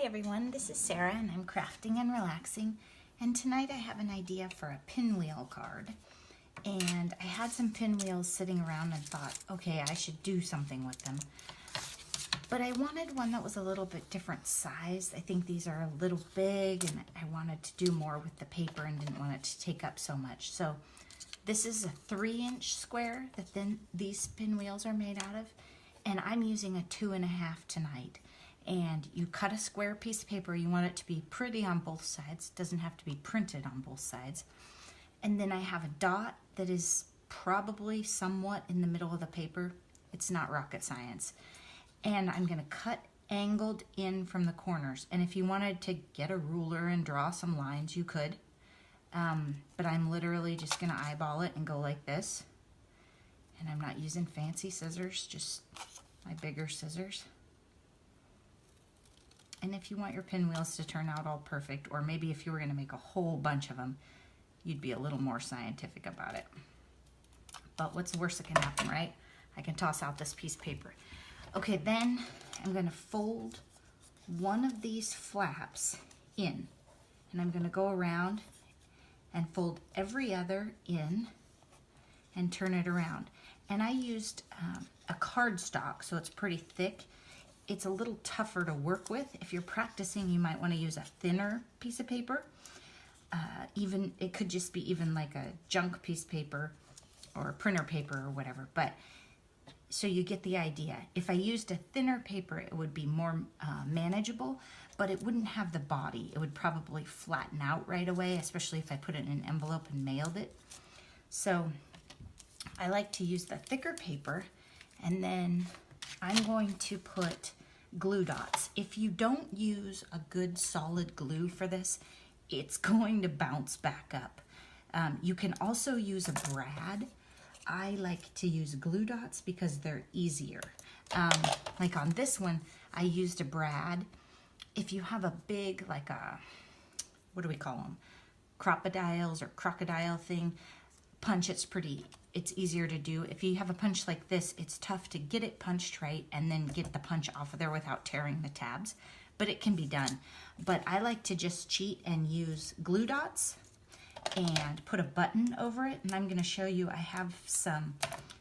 everyone, this is Sarah and I'm crafting and relaxing, and tonight I have an idea for a pinwheel card. And I had some pinwheels sitting around and thought, okay, I should do something with them. But I wanted one that was a little bit different size. I think these are a little big and I wanted to do more with the paper and didn't want it to take up so much. So this is a 3-inch square that then these pinwheels are made out of, and I'm using a 2.5 tonight. And you cut a square piece of paper. You want it to be pretty on both sides. It doesn't have to be printed on both sides. And then I have a dot that is probably somewhat in the middle of the paper. It's not rocket science. And I'm going to cut angled in from the corners. And if you wanted to get a ruler and draw some lines, you could. But I'm literally just going to eyeball it and go like this. And I'm not using fancy scissors, just my bigger scissors. And if you want your pinwheels to turn out all perfect, or maybe if you were going to make a whole bunch of them, you'd be a little more scientific about it. But what's the worst that can happen, right? I can toss out this piece of paper. Okay, then I'm going to fold one of these flaps in. And I'm going to go around and fold every other in and turn it around. And I used a cardstock, so it's pretty thick. It's a little tougher to work with. If you're practicing, you might want to use a thinner piece of paper. It could just be even like a junk piece of paper or printer paper or whatever. But so you get the idea. If I used a thinner paper, it would be more manageable, but it wouldn't have the body. It would probably flatten out right away, especially if I put it in an envelope and mailed it. So I like to use the thicker paper, and then I'm going to put glue dots. If you don't use a good solid glue for this, it's going to bounce back up. You can also use a brad. I like to use glue dots because they're easier. Like on this one, I used a brad. If you have a big, like a, what do we call them? Crocodiles or crocodile thing, punch, it's easier to do. If you have a punch like this, it's tough to get it punched right and then get the punch off of there without tearing the tabs, but it can be done. But I like to just cheat and use glue dots and put a button over it. And I'm going to show you, I have some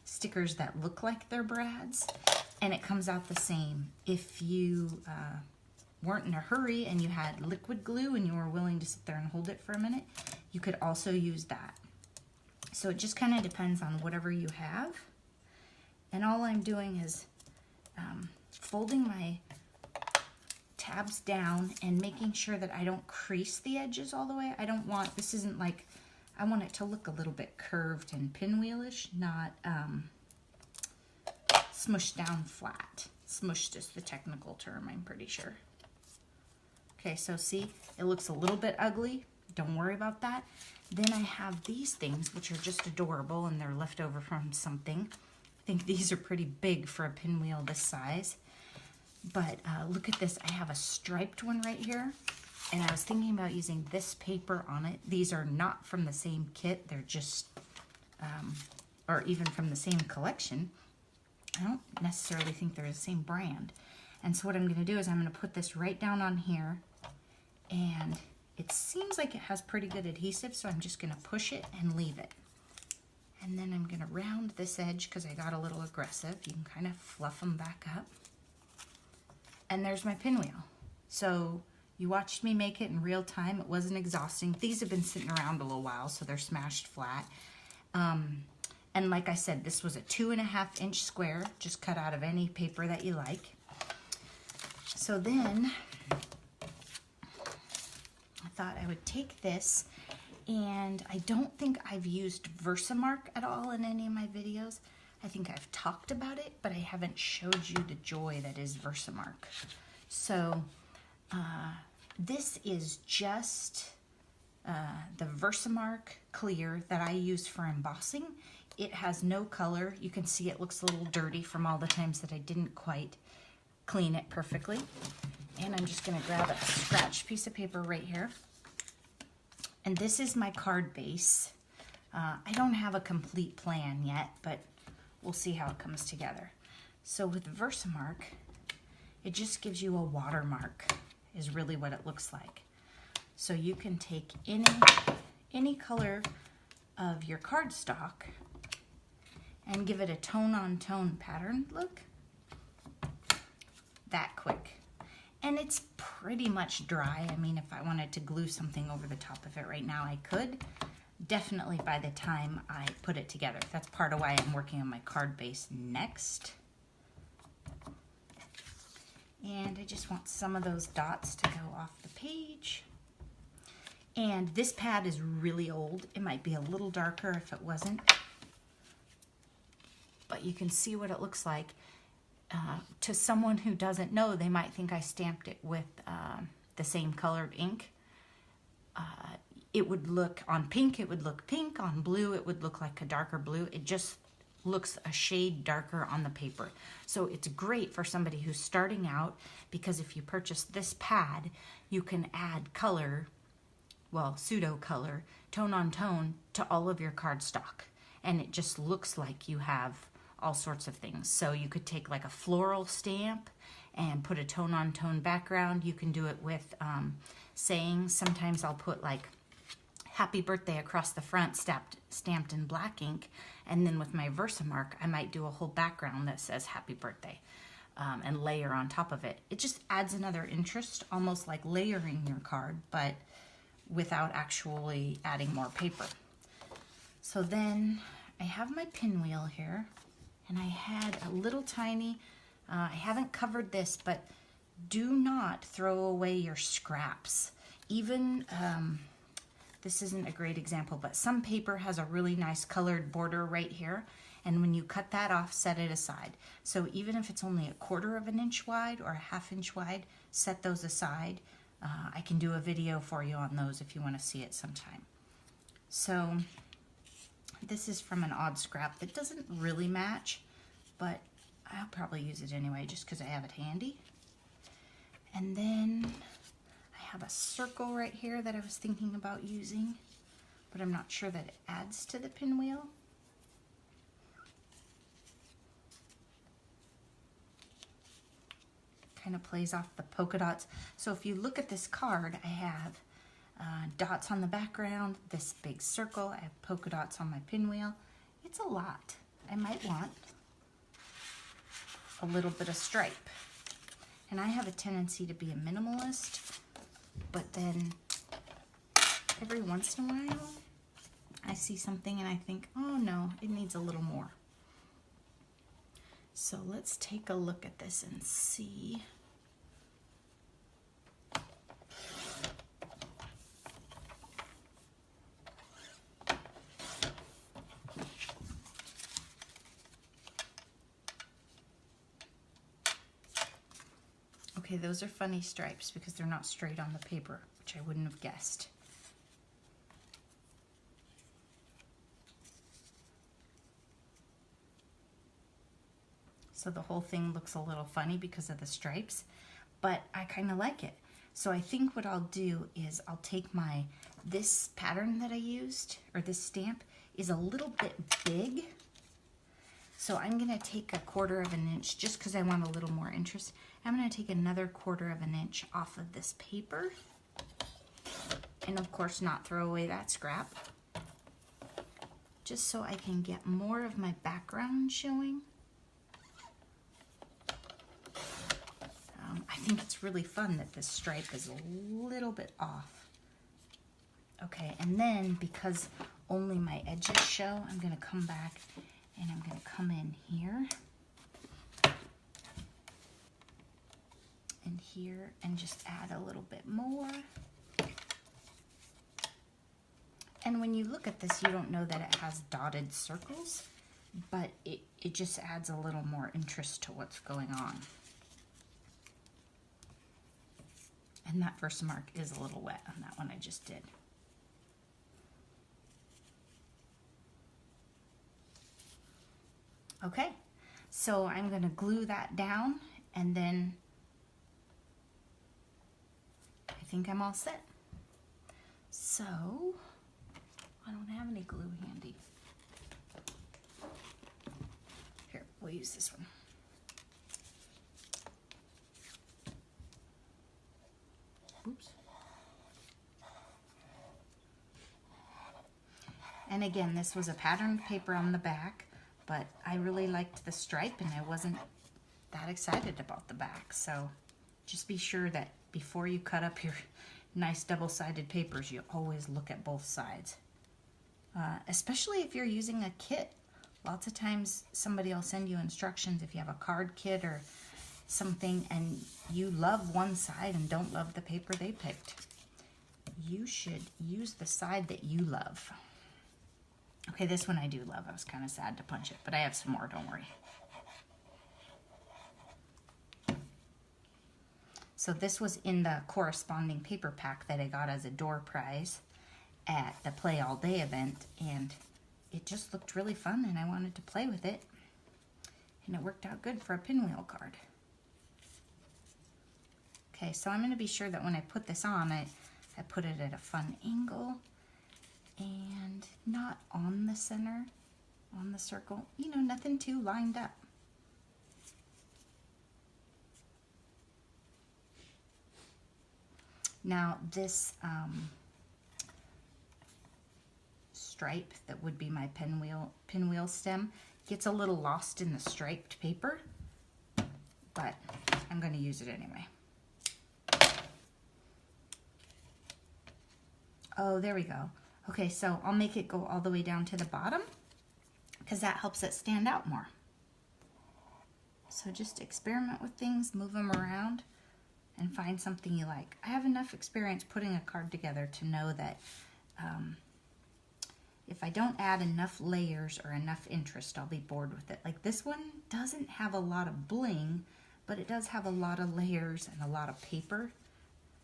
stickers that look like they're brads, and it comes out the same. If you weren't in a hurry and you had liquid glue and you were willing to sit there and hold it for a minute, you could also use that. So it just kind of depends on whatever you have. And all I'm doing is folding my tabs down and making sure that I don't crease the edges all the way. This isn't like, I want it to look a little bit curved and pinwheelish, not smushed down flat. Smushed is the technical term, I'm pretty sure. Okay, so see, it looks a little bit ugly. Don't worry about that. Then I have these things, which are just adorable, and they're left over from something. I think these are pretty big for a pinwheel this size. But look at this. I have a striped one right here, and I was thinking about using this paper on it. These are not from the same kit. They're just, or even from the same collection. I don't necessarily think they're the same brand. And so what I'm going to do is I'm going to put this right down on here, and it seems like it has pretty good adhesive, so I'm just going to push it and leave it. And then I'm going to round this edge because I got a little aggressive. You can kind of fluff them back up. And there's my pinwheel. So you watched me make it in real time. It wasn't exhausting. These have been sitting around a little while, so they're smashed flat. And like I said, this was a 2.5-inch square, just cut out of any paper that you like. So then I thought I would take this, and I don't think I've used Versamark at all in any of my videos. I think I've talked about it, but I haven't showed you the joy that is Versamark. So this is just the Versamark clear that I use for embossing. It has no color. You can see it looks a little dirty from all the times that I didn't quite clean it perfectly. And I'm just going to grab a scratch piece of paper right here. And this is my card base. I don't have a complete plan yet, but we'll see how it comes together. So with Versamark, it just gives you a watermark. is really what it looks like. So you can take any color of your cardstock and give it a tone-on-tone pattern look. That quick. And it's pretty much dry. I mean, if I wanted to glue something over the top of it right now, I could. Definitely by the time I put it together. That's part of why I'm working on my card base next. And I just want some of those dots to go off the page. And this pad is really old. It might be a little darker if it wasn't. But you can see what it looks like. To someone who doesn't know, they might think I stamped it with the same colored ink. It would look, on pink, it would look pink. On blue, it would look like a darker blue. It just looks a shade darker on the paper. So it's great for somebody who's starting out, because if you purchase this pad, you can add color, well, pseudo color, tone on tone to all of your cardstock. And it just looks like you have all sorts of things. So you could take like a floral stamp and put a tone on tone background. You can do it with sayings. Sometimes I'll put like happy birthday across the front stamped in black ink, and then with my Versamark I might do a whole background that says happy birthday and layer on top of it. It just adds another interest, almost like layering your card, but without actually adding more paper. So then I have my pinwheel here, and I had a little tiny, I haven't covered this, but do not throw away your scraps. Even this isn't a great example, but some paper has a really nice colored border right here. And when you cut that off, set it aside. So even if it's only 1/4 of an inch wide or 1/2 inch wide, set those aside. I can do a video for you on those if you want to see it sometime. So this is from an odd scrap that doesn't really match, but I'll probably use it anyway just because I have it handy. And then I have a circle right here that I was thinking about using, but I'm not sure that it adds to the pinwheel. Kind of plays off the polka dots. So if you look at this card, I have dots on the background, this big circle, I have polka dots on my pinwheel. It's a lot. I might want a little bit of stripe. And I have a tendency to be a minimalist, but then every once in a while I see something and I think, oh no, it needs a little more. So let's take a look at this and see. Okay, those are funny stripes because they're not straight on the paper, which I wouldn't have guessed. So the whole thing looks a little funny because of the stripes, but I kind of like it. So I think what I'll do is I'll take this pattern that I used, or this stamp, is a little bit big. So I'm gonna take 1/4 of an inch just because I want a little more interest. I'm gonna take another 1/4 of an inch off of this paper. And of course not throw away that scrap. Just so I can get more of my background showing. I think it's really fun that this stripe is a little bit off. Okay, and then because only my edges show, I'm gonna come back and I'm gonna come in here and here and just add a little bit more. And when you look at this, you don't know that it has dotted circles, but it just adds a little more interest to what's going on. And that Versamark is a little wet on that one I just did. Okay, so I'm gonna glue that down, and then I think I'm all set. So, I don't have any glue handy. Here, we'll use this one. And again, this was a patterned paper on the back, but I really liked the stripe and I wasn't that excited about the back. So just be sure that before you cut up your nice double-sided papers, you always look at both sides. Especially if you're using a kit. Lots of times somebody will send you instructions if you have a card kit or something and you love one side and don't love the paper they picked. You should use the side that you love. Okay, this one I do love. I was kind of sad to punch it, but I have some more, don't worry. So this was in the corresponding paper pack that I got as a door prize at the Play All Day event, and it just looked really fun and I wanted to play with it, and it worked out good for a pinwheel card. Okay, so I'm going to be sure that when I put this on, I put it at a fun angle and not on the center, on the circle, you know, nothing too lined up. Now this stripe that would be my pinwheel stem gets a little lost in the striped paper, but I'm going to use it anyway. Oh, there we go. Okay, so I'll make it go all the way down to the bottom because that helps it stand out more. So just experiment with things, move them around, and find something you like. I have enough experience putting a card together to know that if I don't add enough layers or enough interest, I'll be bored with it. Like this one doesn't have a lot of bling, but it does have a lot of layers and a lot of paper,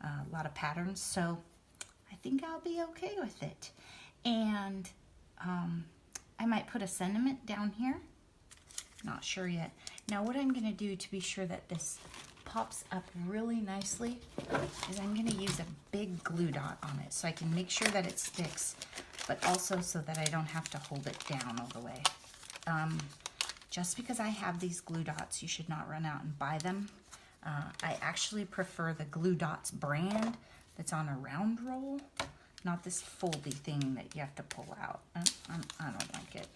a lot of patterns, so I think I'll be okay with it. And I might put a sentiment down here. Not sure yet. Now what I'm going to do to be sure that this pops up really nicely is I'm going to use a big glue dot on it so I can make sure that it sticks, but also so that I don't have to hold it down all the way. Just because I have these glue dots, you should not run out and buy them. I actually prefer the Glue Dots brand that's on a round roll, not this foldy thing that you have to pull out. I don't like it.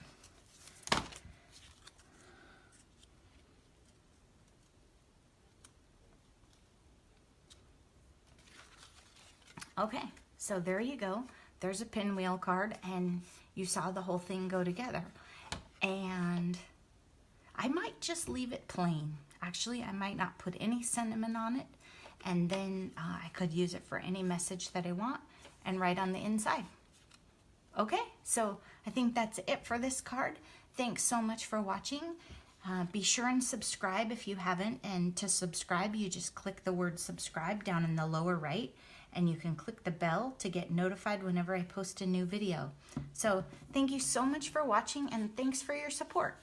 Okay, so there you go. There's a pinwheel card, and you saw the whole thing go together. And I might just leave it plain. Actually, I might not put any sentiment on it, and then I could use it for any message that I want and write on the inside. Okay, so I think that's it for this card. Thanks so much for watching. Be sure and subscribe if you haven't, and to subscribe, you just click the word subscribe down in the lower right, and you can click the bell to get notified whenever I post a new video. So thank you so much for watching, and thanks for your support.